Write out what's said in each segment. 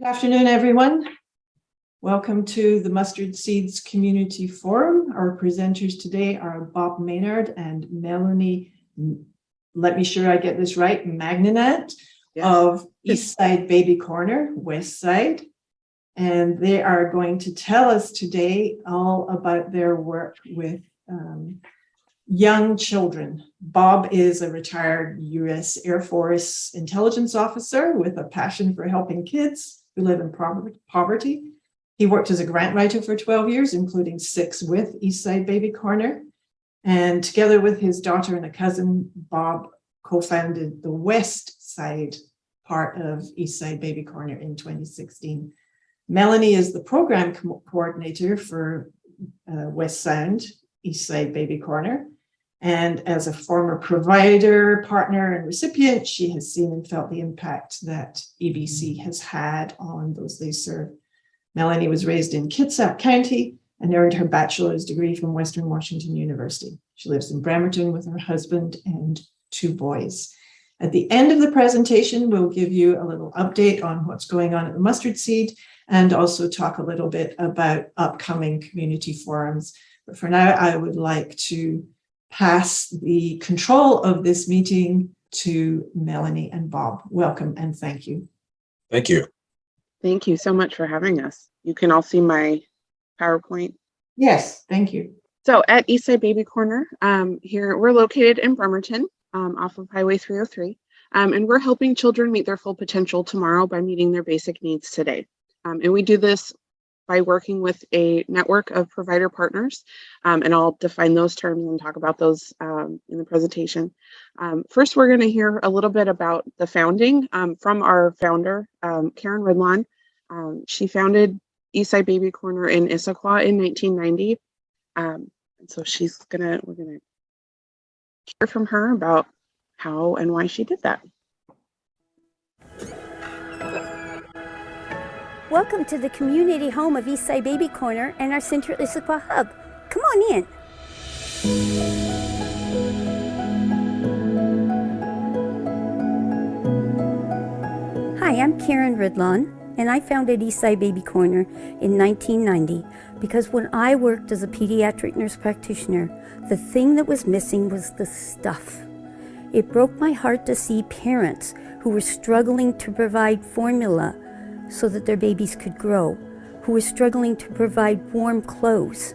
Good afternoon, everyone. Welcome to the Mustard Seeds Community Forum. Our presenters today are Bob Maynard and Melanie, let me sure I get this right, Magnenat of Eastside Baby Corner, Westside. And they are going to tell us today all about their work with young children. Bob is a retired U.S. Air Force intelligence officer with a passion for helping kids who live in poverty. He worked as a grant writer for 12 years, including 6 with Eastside Baby Corner. And together with his daughter and a cousin, Bob co-founded the West Side part of Eastside Baby Corner in 2016. Melanie is the program coordinator for West Sound, Eastside Baby Corner. And as a former provider, partner, and recipient, she has seen and felt the impact that EBC has had on those they serve. Melanie was raised in Kitsap County and earned her bachelor's degree from Western Washington University. She lives in Bremerton with her husband and 2 boys. At the end of the presentation, we'll give you a little update on what's going on at the Mustard Seed and also talk a little bit about upcoming community forums. But for now, I would like to pass the control of this meeting to Melanie and Bob. Welcome and thank you. Thank you. Thank you so much for having us. You can all see my PowerPoint. Yes, thank you. So at Eastside Baby Corner, here we're located in Bremerton off of Highway 303. And we're helping children meet their full potential tomorrow by meeting their basic needs today. And we do this by working with a network of provider partners, and I'll define those terms and talk about those in the presentation. First, we're going to hear a little bit about the founding from our founder, Karen Ridlon. She founded Eastside Baby Corner in Issaquah in 1990, and so we're gonna hear from her about how and why she did that. Welcome to the community home of Eastside Baby Corner and our Central Issaquah Hub. Come on in. Hi, I'm Karen Ridlon, and I founded Eastside Baby Corner in 1990 because when I worked as a pediatric nurse practitioner, the thing that was missing was the stuff. It broke my heart to see parents who were struggling to provide formula so that their babies could grow, who were struggling to provide warm clothes,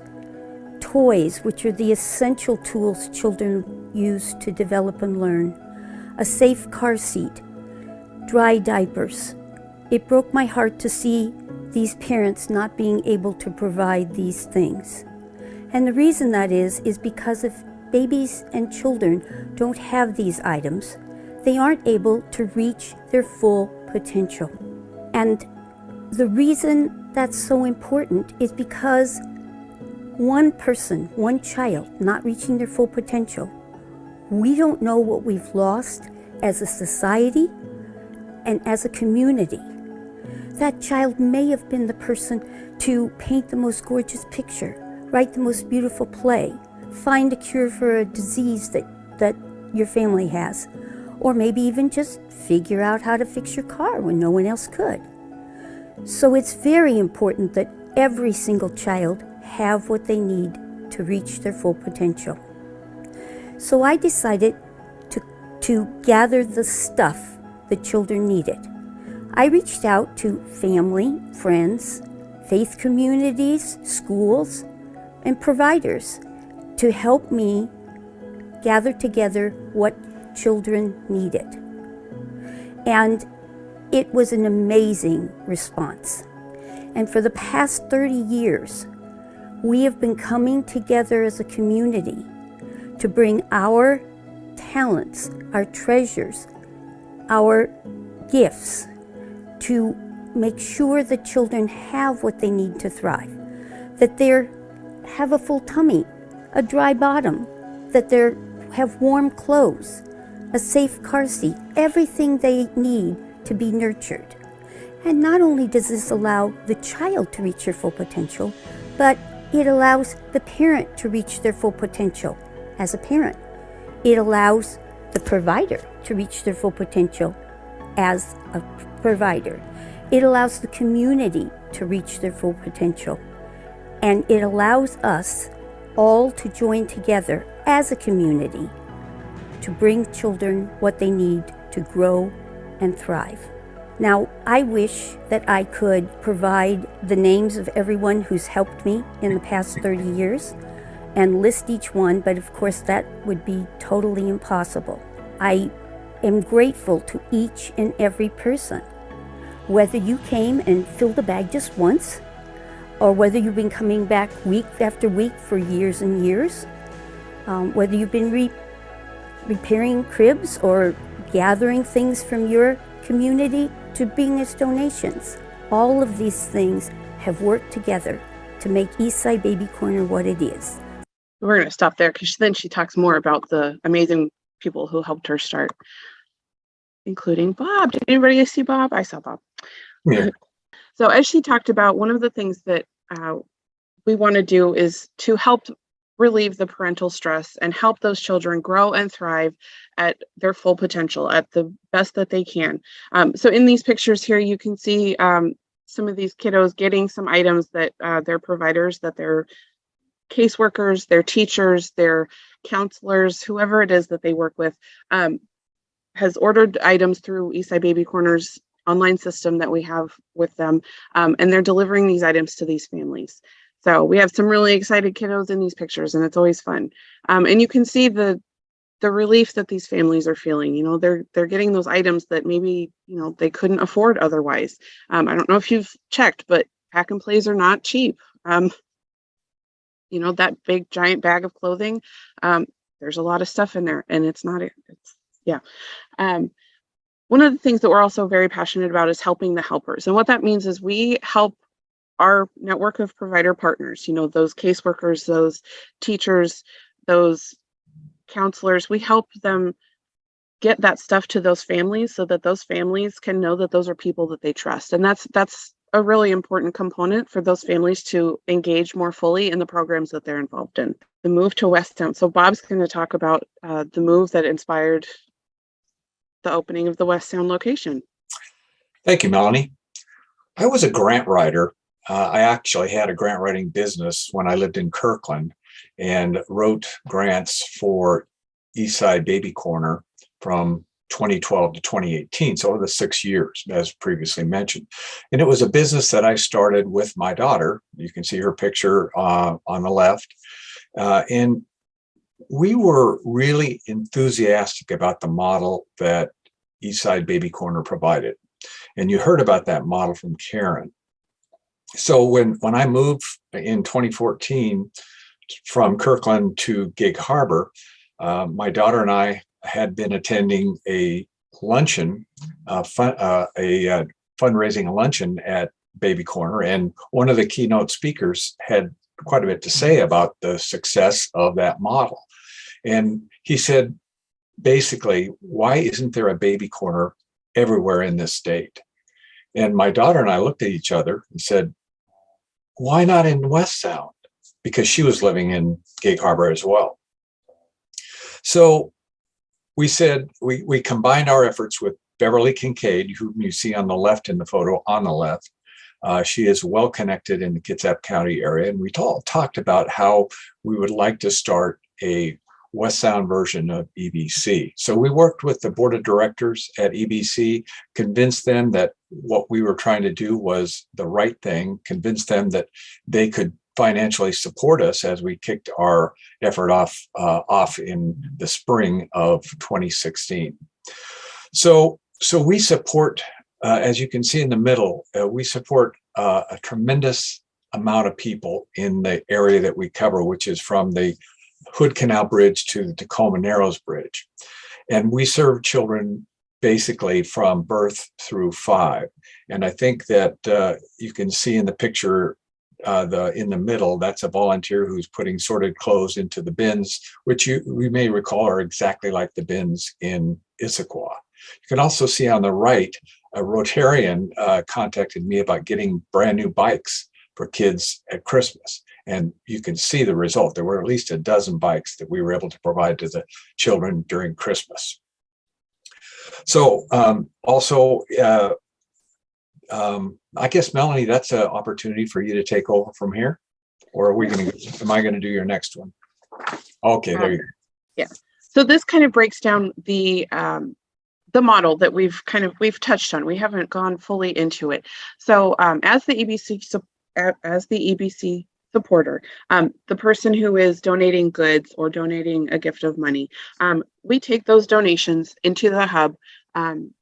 toys, which are the essential tools children use to develop and learn, a safe car seat, dry diapers. It broke my heart to see these parents not being able to provide these things. And the reason that is because if babies and children don't have these items, they aren't able to reach their full potential. And the reason that's so important is because one person, one child not reaching their full potential, we don't know what we've lost as a society and as a community. That child may have been the person to paint the most gorgeous picture, write the most beautiful play, find a cure for a disease that your family has, or maybe even just figure out how to fix your car when no one else could. So it's very important that every single child have what they need to reach their full potential. So I decided to gather the stuff the children needed. I reached out to family, friends, faith communities, schools, and providers to help me gather together what children needed. And it was an amazing response. And for the past 30 years, we have been coming together as a community to bring our talents, our treasures, our gifts to make sure that children have what they need to thrive, that they have a full tummy, a dry bottom, that they have warm clothes, a safe car seat, everything they need to be nurtured. And not only does this allow the child to reach their full potential, but it allows the parent to reach their full potential as a parent. It allows the provider to reach their full potential as a provider. It allows the community to reach their full potential. And it allows us all to join together as a community to bring children what they need to grow and thrive. Now, I wish that I could provide the names of everyone who's helped me in the past 30 years and list each one, but of course that would be totally impossible. I am grateful to each and every person, whether you came and filled a bag just once, or whether you've been coming back week after week for years and years, whether you've been repairing cribs or gathering things from your community to bring us donations. All of these things have worked together to make Eastside Baby Corner what it is. We're going to stop there because then she talks more about the amazing people who helped her start, including Bob. Did anybody see Bob? I saw Bob. Yeah. So as she talked about, one of the things that we want to do is to help relieve the parental stress and help those children grow and thrive at their full potential, at the best that they can. So in these pictures here, you can see some of these kiddos getting some items that their providers, that their caseworkers, their teachers, their counselors, whoever it is that they work with, has ordered items through Eastside Baby Corner's online system that we have with them, and they're delivering these items to these families. So we have some really excited kiddos in these pictures, and it's always fun. And you can see the relief that these families are feeling. You know, they're getting those items that maybe, you know, they couldn't afford otherwise. I don't know if you've checked, but pack and plays are not cheap. You know, that big giant bag of clothing, there's a lot of stuff in there, and yeah. One of the things that we're also very passionate about is helping the helpers. And what that means is we help our network of provider partners, you know, those caseworkers, those teachers, those counselors, we help them get that stuff to those families so that those families can know that those are people that they trust. And that's a really important component for those families to engage more fully in the programs that they're involved in. The move to Westtown. So Bob's going to talk about the move that inspired the opening of the Westtown location. Thank you, Melanie. I was a grant writer. I actually had a grant writing business when I lived in Kirkland and wrote grants for Eastside Baby Corner from 2012 to 2018, so over the 6 years, as previously mentioned. And it was a business that I started with my daughter. You can see her picture on the left. And we were really enthusiastic about the model that Eastside Baby Corner provided. And you heard about that model from Karen. So when I moved in 2014 from Kirkland to Gig Harbor, my daughter and I had been attending a luncheon, fundraising luncheon at Baby Corner, and one of the keynote speakers had quite a bit to say about the success of that model. And he said, basically, why isn't there a Baby Corner everywhere in this state? And my daughter and I looked at each other and said, why not in West Sound? Because she was living in Gig Harbor as well. So we said, we combined our efforts with Beverly Kincaid, whom you see on the left in the photo on the left. She is well connected in the Kitsap County area. And we talked about how we would like to start a West Sound version of EBC. So we worked with the board of directors at EBC, convinced them that what we were trying to do was the right thing, convinced them that they could financially support us as we kicked our effort off in the spring of 2016. So we support, as you can see in the middle, we support a tremendous amount of people in the area that we cover, which is from the Hood Canal Bridge to the Tacoma Narrows Bridge. And we serve children basically from birth through 5. And I think that you can see in the picture in the middle, that's a volunteer who's putting sorted clothes into the bins, which we may recall are exactly like the bins in Issaquah. You can also see on the right, a Rotarian contacted me about getting brand new bikes for kids at Christmas. And you can see the result. There were at least a dozen bikes that we were able to provide to the children during Christmas. So also, I guess, Melanie, that's an opportunity for you to take over from here. Or am I going to do your next one? Okay, there you go. Yeah. So this kind of breaks down the model that we've touched on. We haven't gone fully into it. So as the EBC supporter, the person who is donating goods or donating a gift of money, we take those donations into the hub, and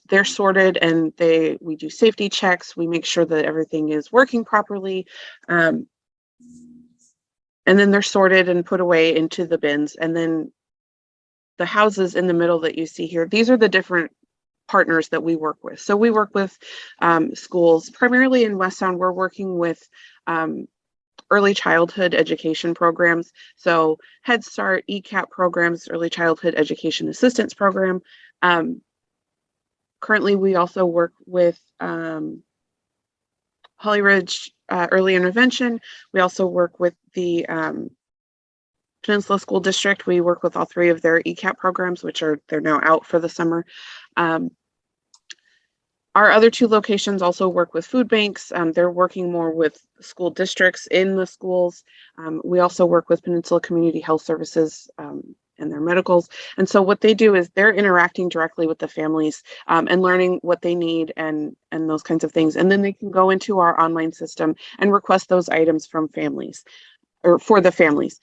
they're sorted, and we do safety checks. We make sure that everything is working properly. And then they're sorted and put away into the bins. And then the houses in the middle that you see here, these are the different partners that we work with. So we work with schools, primarily in West Sound. We're working with early childhood education programs. So Head Start, ECAP programs, early childhood education assistance program. Currently, we also work with Holly Ridge Early Intervention. We also work with the Peninsula School District. We work with all three of their ECAP programs, they're now out for the summer. Our other two locations also work with food banks. They're working more with school districts in the schools. We also work with Peninsula Community Health Services and their medicals. And so what they do is they're interacting directly with the families and learning what they need and those kinds of things. And then they can go into our online system and request those items from families or for the families.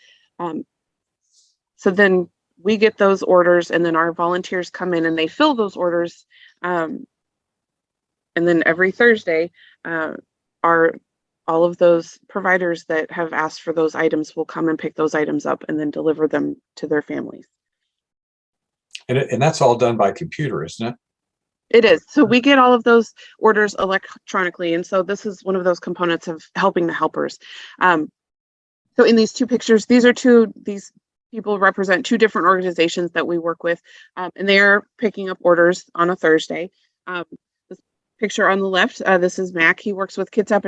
So then we get those orders, and then our volunteers come in and they fill those orders. And then every Thursday, all of those providers that have asked for those items will come and pick those items up and then deliver them to their families. And that's all done by computer, isn't it? It is. So we get all of those orders electronically. And so this is one of those components of helping the helpers. So in these two pictures, these people represent two different organizations that we work with, and they are picking up orders on a Thursday. This picture on the left, this is Mac. He works with Kitsap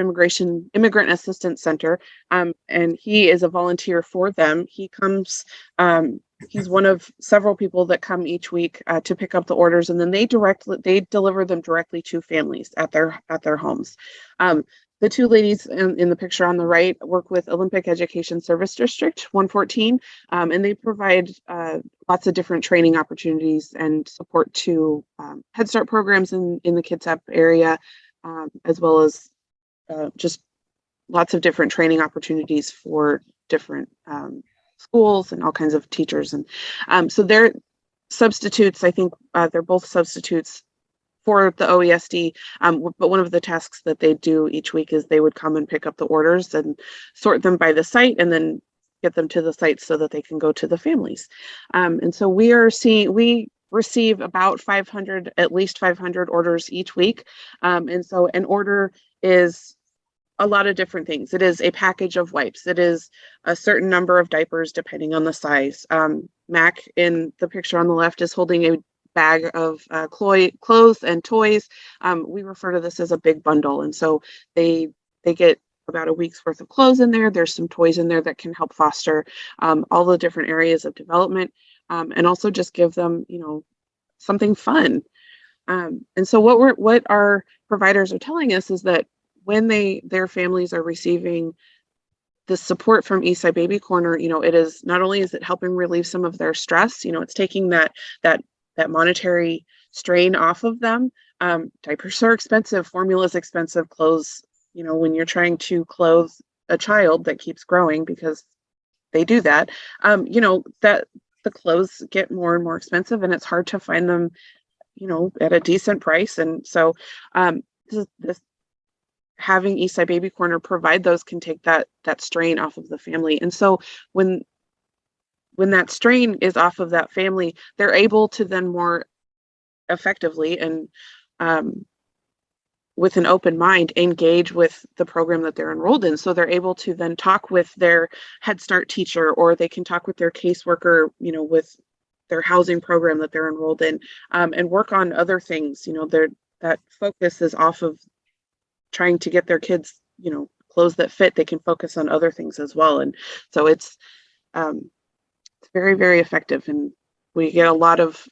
Immigrant Assistance Center, and he is a volunteer for them. He comes, he's one of several people that come each week to pick up the orders, and then they deliver them directly to families at their homes. The two ladies in the picture on the right work with Olympic Education Service District 114, and they provide lots of different training opportunities and support to Head Start programs in the Kitsap area, as well as just lots of different training opportunities for different schools and all kinds of teachers. And so they're substitutes. I think they're both substitutes for the OESD, but one of the tasks that they do each week is they would come and pick up the orders and sort them by the site and then get them to the site so that they can go to the families. And so we receive about at least 500 orders each week. And so an order is a lot of different things. It is a package of wipes. It is a certain number of diapers depending on the size. Mac in the picture on the left is holding a bag of clothes and toys. We refer to this as a big bundle. And so they get about a week's worth of clothes in there. There's some toys in there that can help foster all the different areas of development, and also just give them, something fun. And so what our providers are telling us is that when their families are receiving the support from Eastside Baby Corner, it is not only is it helping relieve some of their stress, it's taking that monetary strain off of them. Diapers are expensive, formula is expensive, clothes, when you're trying to clothe a child that keeps growing, because they do that, that the clothes get more and more expensive, and it's hard to find them, at a decent price. And so this having Eastside Baby Corner provide those can take that strain off of the family. And so when that strain is off of that family, they're able to then more effectively and with an open mind engage with the program that they're enrolled in. So they're able to then talk with their Head Start teacher, or they can talk with their caseworker, with their housing program that they're enrolled in, and work on other things. That focus is off of trying to get their kids, clothes that fit. They can focus on other things as well. And so it's very, very effective, and we get a lot of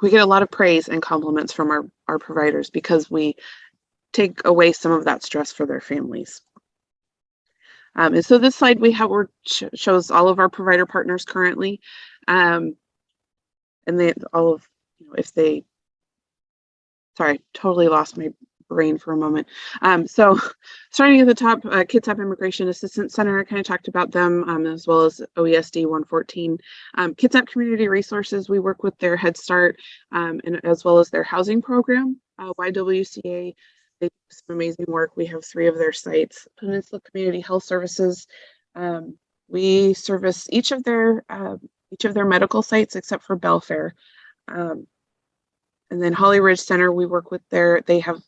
we get a lot of praise and compliments from our providers because we take away some of that stress for their families. And so this slide shows all of our provider partners currently, and they all of, if they, sorry, totally lost my brain for a moment. So starting at the top, Kitsap Immigration Assistance Center, I kind of talked about them, as well as OESD 114. Kitsap Community Resources, we work with their Head Start, and as well as their housing program. YWCA, they do some amazing work. We have 3 of their sites. Peninsula Community Health Services, we service each of their medical sites except for Belfair. And then Holly Ridge Center, we work with they have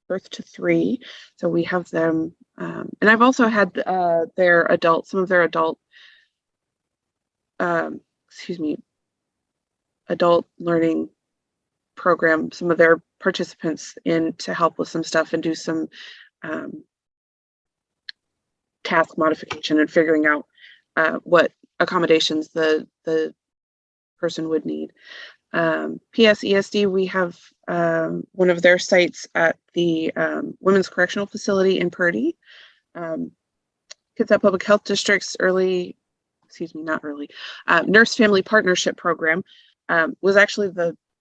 birth to 3, so we have them. And I've also had some of their adult learning program, some of their participants in to help with some stuff and do some task modification and figuring out what accommodations the person would need. PSESD, we have one of their sites at the Women's Correctional Facility in Purdy. Kitsap Public Health District's Nurse Family Partnership Program was actually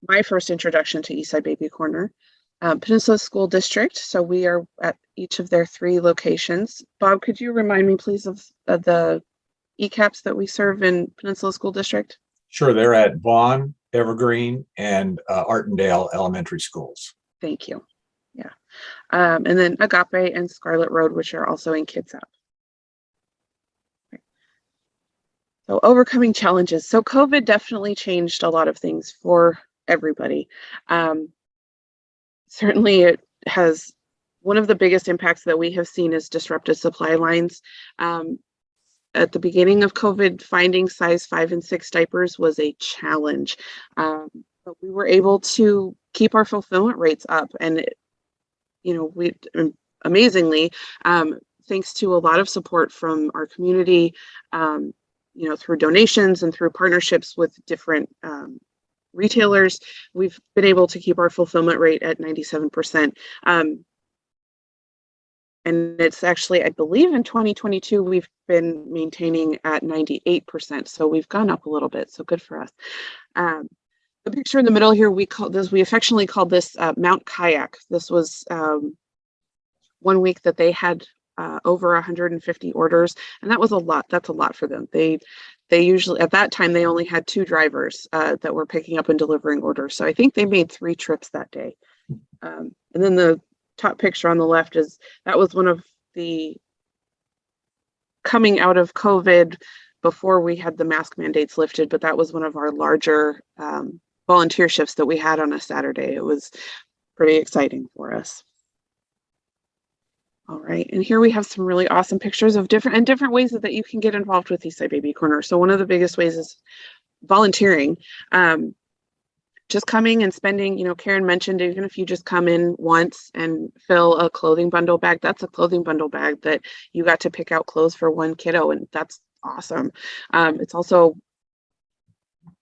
my first introduction to Eastside Baby Corner. Peninsula School District, so we are at each of their 3 locations. Bob, could you remind me please of the ECAPs that we serve in Peninsula School District? Sure, they're at Vaughn, Evergreen, and Artendale Elementary Schools. Thank you. Yeah. And then Agape and Scarlet Road, which are also in Kitsap. So overcoming challenges. So COVID definitely changed a lot of things for everybody. Certainly it has, one of the biggest impacts that we have seen is disrupted supply lines. At the beginning of COVID, finding size 5 and 6 diapers was a challenge, but we were able to keep our fulfillment rates up, and we amazingly, thanks to a lot of support from our community, through donations and through partnerships with different retailers, we've been able to keep our fulfillment rate at 97%. And it's actually, I believe in 2022, we've been maintaining at 98%. So we've gone up a little bit. So good for us. The picture in the middle here, we affectionately called this Mount Kayak. This was 1 week that they had over 150 orders, and that was a lot. That's a lot for them. They usually, at that time, they only had 2 drivers that were picking up and delivering orders. So I think they made 3 trips that day. And then the top picture on the left that was one of the coming out of COVID before we had the mask mandates lifted, but that was one of our larger volunteer shifts that we had on a Saturday. It was pretty exciting for us. All right, and here we have some really awesome pictures of different ways that you can get involved with Eastside Baby Corner. So one of the biggest ways is volunteering. Just coming and spending, Karen mentioned, even if you just come in once and fill a clothing bundle bag, that's a clothing bundle bag that you got to pick out clothes for 1 kiddo, and that's awesome. It's also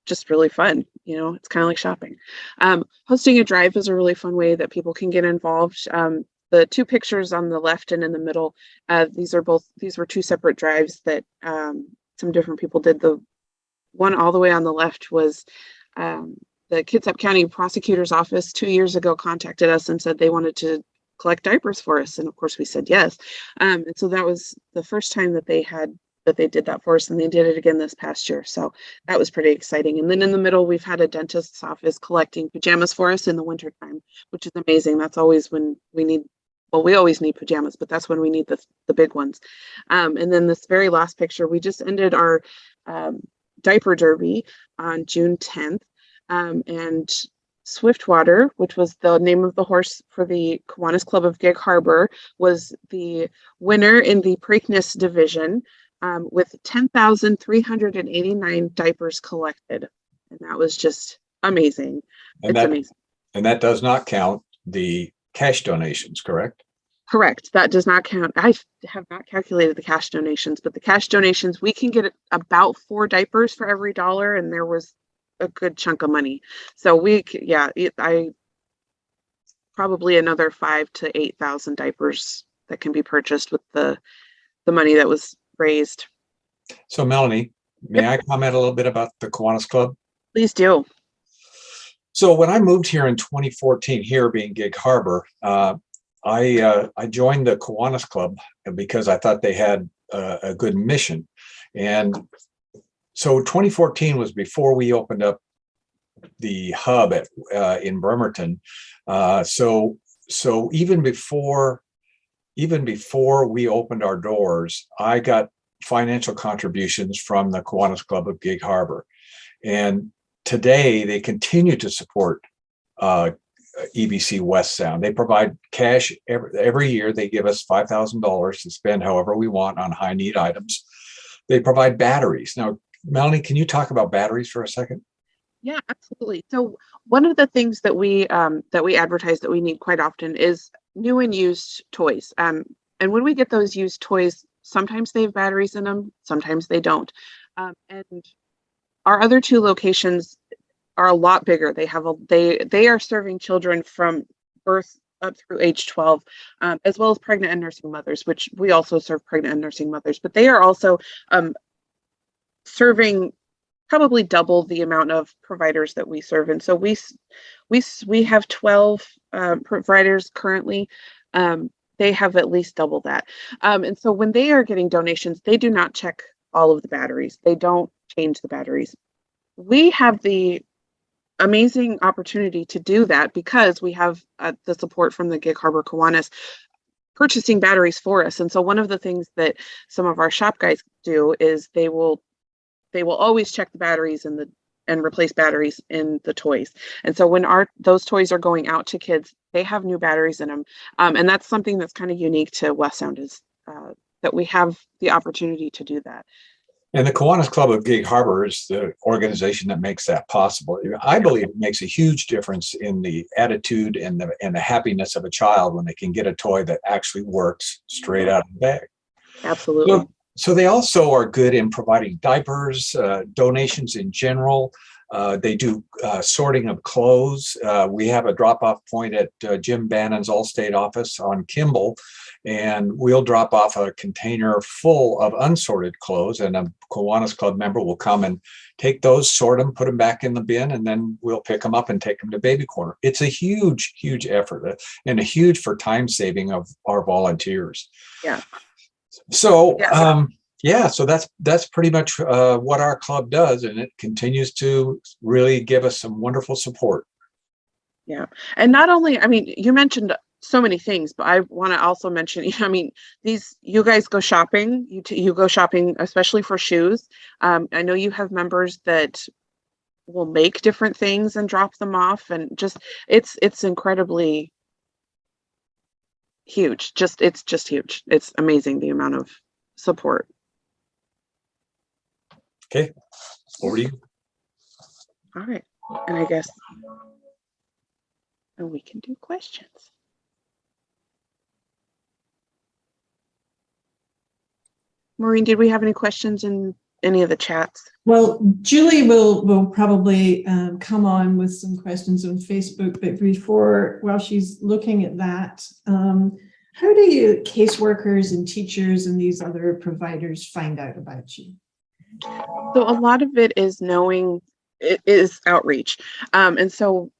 just really fun. It's kind of like shopping. Hosting a drive is a really fun way that people can get involved. The 2 pictures on the left and in the middle, these were 2 separate drives that some different people did. The one all the way on the left was the Kitsap County Prosecutor's Office 2 years ago contacted us and said they wanted to collect diapers for us. And of course we said yes. And so that was the first time that they did that for us, and they did it again this past year. So that was pretty exciting. And then in the middle, we've had a dentist's office collecting pajamas for us in the wintertime, which is amazing. That's always when we need, well, we always need pajamas, but that's when we need the big ones. And then this very last picture, we just ended our diaper derby on June 10th. And Swiftwater, which was the name of the horse for the Kiwanis Club of Gig Harbor, was the winner in the Preakness division with 10,389 diapers collected. And that was just amazing. Amazing. And that does not count the cash donations, correct? Correct. That does not count. I have not calculated the cash donations, but the cash donations, we can get about 4 diapers for every $1. And there was a good chunk of money. So I probably another 5,000 to 8,000 diapers that can be purchased with the money that was raised. So Melanie, may Yep. I comment a little bit about the Kiwanis Club? Please do. So when I moved here in 2014, here being Gig Harbor, I joined the Kiwanis Club because I thought they had a good mission. And so 2014 was before we opened up the hub in Bremerton. So even before we opened our doors, I got financial contributions from the Kiwanis Club of Gig Harbor. And today they continue to support EBC West Sound. They provide cash every year. They give us $5,000 to spend however we want on high need items. They provide batteries. Now, Melanie, can you talk about batteries for a second? Yeah, absolutely. So one of the things that we advertise that we need quite often is new and used toys. And when we get those used toys, sometimes they have batteries in them, sometimes they don't. And our other two locations are a lot bigger. They are serving children from birth up through age 12, as well as pregnant and nursing mothers, which we also serve pregnant and nursing mothers. But they are also serving probably double the amount of providers that we serve. And so we have 12 providers currently. They have at least double that. And so when they are getting donations, they do not check all of the batteries. They don't change the batteries. We have the amazing opportunity to do that because we have the support from the Gig Harbor Kiwanis purchasing batteries for us. And so one of the things that some of our shop guys do is they will always check the batteries and replace batteries in the toys. And so when those toys are going out to kids, they have new batteries in them. And that's something that's kind of unique to West Sound is that we have the opportunity to do that. And the Kiwanis Club of Gig Harbor is the organization that makes that possible. I believe it makes a huge difference in the attitude and the happiness of a child when they can get a toy that actually works straight out of the bag. Absolutely. So they also are good in providing diapers, donations in general. They do sorting of clothes. We have a drop-off point at Jim Bannon's Allstate office on Kimball, and we'll drop off a container full of unsorted clothes, and a Kiwanis Club member will come and take those, sort them, put them back in the bin, and then we'll pick them up and take them to Baby Corner. It's a huge, huge effort and a huge for time saving of our volunteers. Yeah. So, so that's pretty much what our club does, and it continues to really give us some wonderful support. Yeah. And not only, I mean, you mentioned so many things, but I want to also mention, I mean, you guys go shopping, you go shopping, especially for shoes. I know you have members that will make different things and drop them off, and just, it's incredibly huge. It's just huge. It's amazing the amount of support. Okay, over to you. All right. And I guess we can do questions. Maureen, did we have any questions in any of the chats? Well, Julie will probably come on with some questions on Facebook, but while she's looking at that, how do you caseworkers and teachers and these other providers find out about you? So a lot of it is it is outreach. And so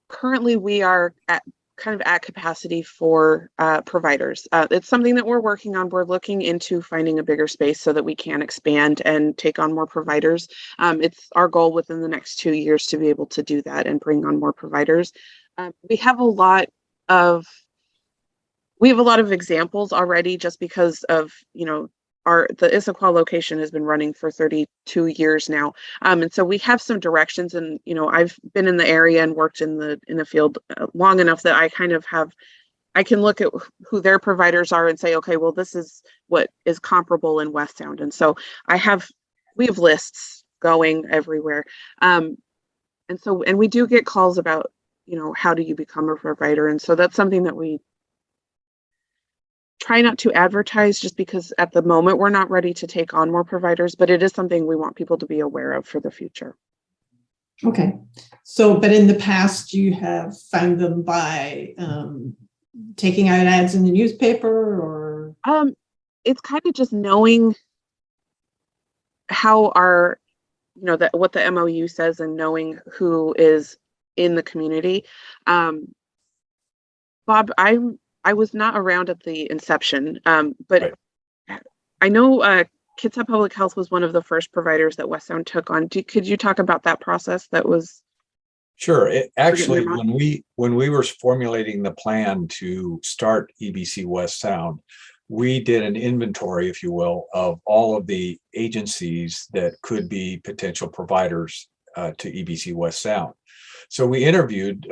currently we are at capacity for providers. It's something that we're working on. We're looking into finding a bigger space so that we can expand and take on more providers. It's our goal within the next 2 years to be able to do that and bring on more providers. We have a lot of examples already just because of, the Issaquah location has been running for 32 years now. And so we have some directions, and, I've been in the area and worked in the field long enough that I can look at who their providers are and say, okay, well, this is what is comparable in West Sound. And so we have lists going everywhere. And we do get calls about, how do you become a provider? And so that's something that we try not to advertise just because at the moment we're not ready to take on more providers, but it is something we want people to be aware of for the future. Okay. So, but in the past, you have found them by taking out ads in the newspaper, or? It's kind of just knowing how our, that what the MOU says and knowing who is in the community. Bob, I was not around at the inception, but Right. I know Kitsap Public Health was one of the first providers that West Sound took on. Could you talk about that process? That was Sure. Actually, when we were formulating the plan to start EBC West Sound, we did an inventory, if you will, of all of the agencies that could be potential providers to EBC West Sound. So we interviewed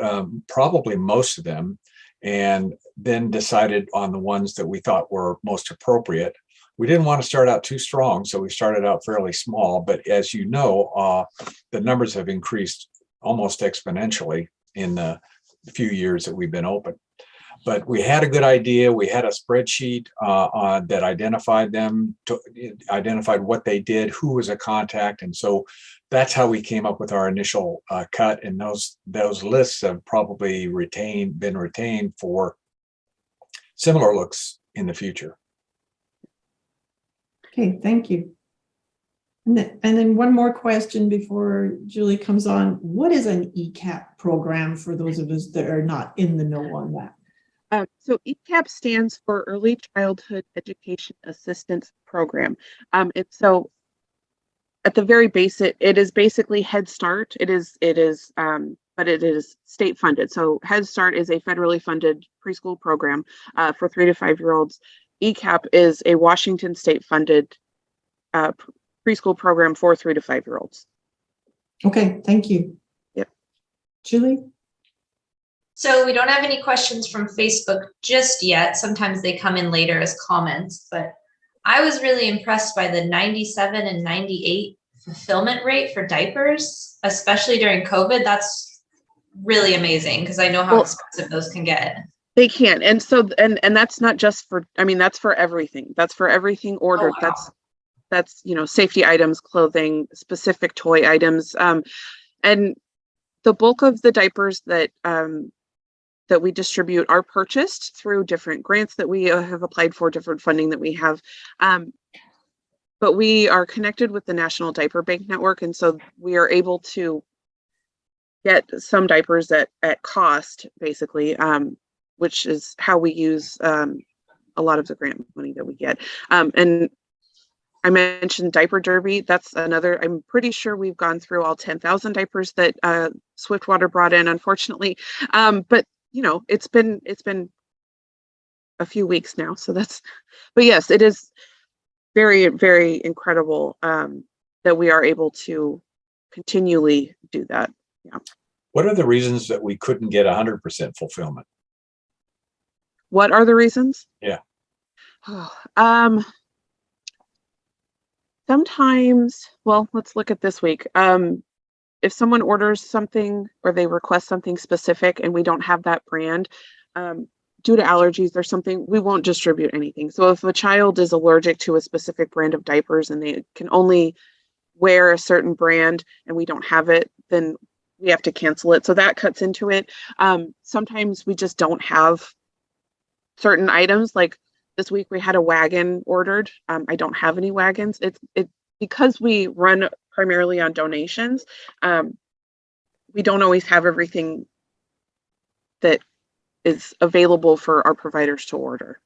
probably most of them, and then decided on the ones that we thought were most appropriate. We didn't want to start out too strong, so we started out fairly small. But as you know, the numbers have increased almost exponentially in the few years that we've been open. But we had a good idea. We had a spreadsheet that identified them, identified what they did, who was a contact, and so that's how we came up with our initial cut. And those lists have probably been retained for similar looks in the future. Okay, thank you. And then one more question before Julie comes on. What is an ECAP program for those of us that are not in the know on that? So ECAP stands for Early Childhood Education Assistance Program. It's so at the very basic, it is basically Head Start. But it is state funded. So Head Start is a federally funded preschool program for 3 to 5 year olds. ECAP is a Washington state funded preschool program for 3 to 5 year olds. Okay, thank you. Yep. Julie? So we don't have any questions from Facebook just yet. Sometimes they come in later as comments, but I was really impressed by the 97 and 98 fulfillment rate for diapers, especially during COVID. That's really amazing because I know how expensive those can get. They can. And so, and that's not just for, that's for everything. That's for everything ordered. Oh, wow. That's, safety items, clothing, specific toy items. And the bulk of the diapers that we distribute are purchased through different grants that we have applied for, different funding that we have. But we are connected with the National Diaper Bank Network. And so we are able to get some diapers at cost, basically, which is how we use a lot of the grant money that we get. And I mentioned Diaper Derby. That's another, I'm pretty sure we've gone through all 10,000 diapers that Swiftwater brought in, unfortunately. But it's been a few weeks now. So but yes, it is very, very incredible that we are able to continually do that. Yeah. What are the reasons that we couldn't get 100% fulfillment? What are the reasons? Yeah. Sometimes, well, let's look at this week. If someone orders something or they request something specific and we don't have that brand, due to allergies or something, we won't distribute anything. So if a child is allergic to a specific brand of diapers and they can only wear a certain brand and we don't have it, then we have to cancel it. So that cuts into it. Sometimes we just don't have certain items. Like this week we had a wagon ordered. I don't have any wagons. It's because we run primarily on donations. We don't always have everything that is available for our providers to order.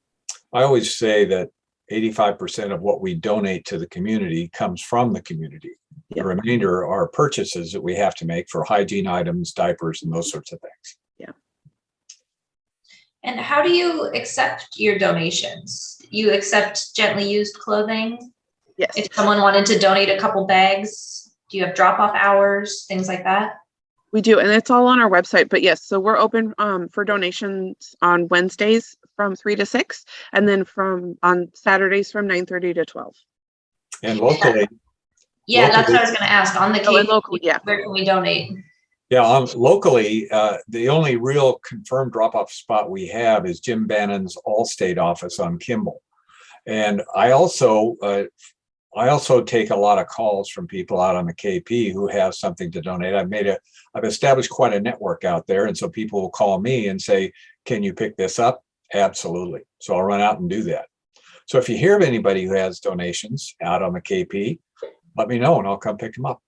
I always say that 85% of what we donate to the community comes from the community. Yeah. The remainder are purchases that we have to make for hygiene items, diapers, and those sorts of things. Yeah. And how do you accept your donations? You accept gently used clothing? Yes. If someone wanted to donate a couple bags, do you have drop-off hours, things like that? We do, and it's all on our website. But yes, so we're open for donations on Wednesdays from 3 to 6, and then on Saturdays from 9:30 to 12. And locally. Yeah, that's what I was going to ask. On the and local, yeah. Where can we donate? Yeah, locally, the only real confirmed drop-off spot we have is Jim Bannon's Allstate office on Kimball. And I also take a lot of calls from people out on the KP who have something to donate. I've established quite a network out there. And so people will call me and say, can you pick this up? Absolutely. So I'll run out and do that. So if you hear of anybody who has donations out on the KP, let me know and I'll come pick them up.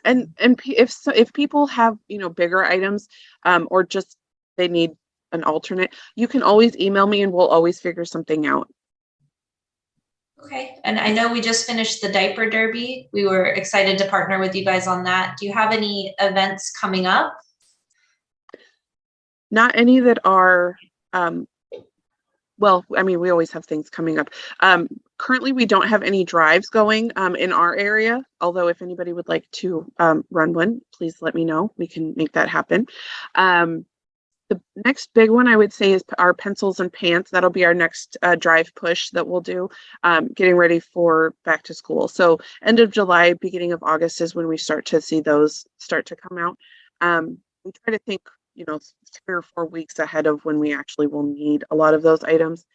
And if people have, bigger items, or just they need an alternate, you can always email me and we'll always figure something out. Okay. And I know we just finished the diaper derby. We were excited to partner with you guys on that. Do you have any events coming up? Not any that are, well, I mean, we always have things coming up. Currently, we don't have any drives going in our area, although if anybody would like to run one, please let me know. We can make that happen. The next big one I would say is our pencils and pants. That'll be our next drive push that we'll do, getting ready for back to school. So end of July, beginning of August is when we start to see those start to come out. We try to think, 3 or 4 weeks ahead of when we actually will need a lot of those items.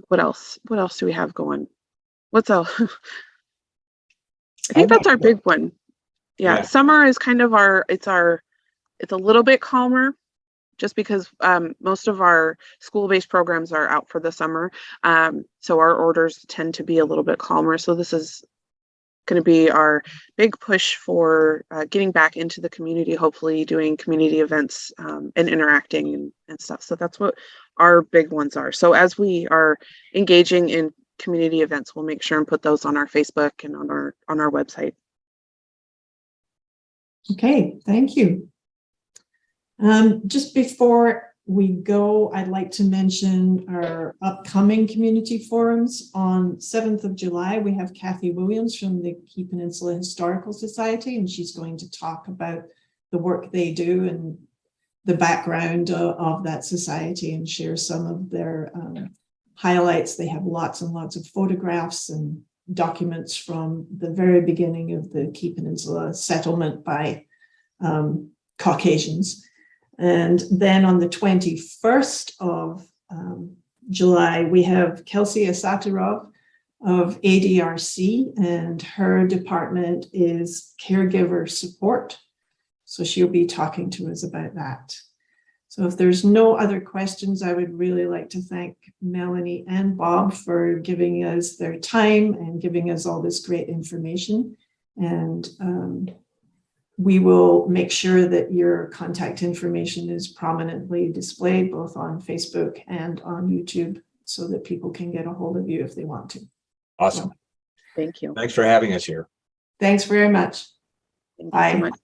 What else? What else do we have going? What's else? I think that's our big one. Yeah. Summer is kind of it's a little bit calmer just because most of our school-based programs are out for the summer. So our orders tend to be a little bit calmer. So this is going to be our big push for getting back into the community, hopefully doing community events and interacting and stuff. So that's what our big ones are. So as we are engaging in community events, we'll make sure and put those on our Facebook and on our website. Okay, thank you. Just before we go, I'd like to mention our upcoming community forums. On 7th of July, we have Kathy Williams from the Key Peninsula Historical Society, and she's going to talk about the work they do and the background of that society and share some of their highlights. They have lots and lots of photographs and documents from the very beginning of the Key Peninsula settlement by Caucasians. And then on the 21st of July, we have Kelsey Asatarov of ADRC, and her department is caregiver support. So she'll be talking to us about that. So if there's no other questions, I would really like to thank Melanie and Bob for giving us their time and giving us all this great information. And we will make sure that your contact information is prominently displayed both on Facebook and on YouTube so that people can get a hold of you if they want to. Awesome. Thank you. Thanks for having us here. Thanks very much. Thank you Bye. so much.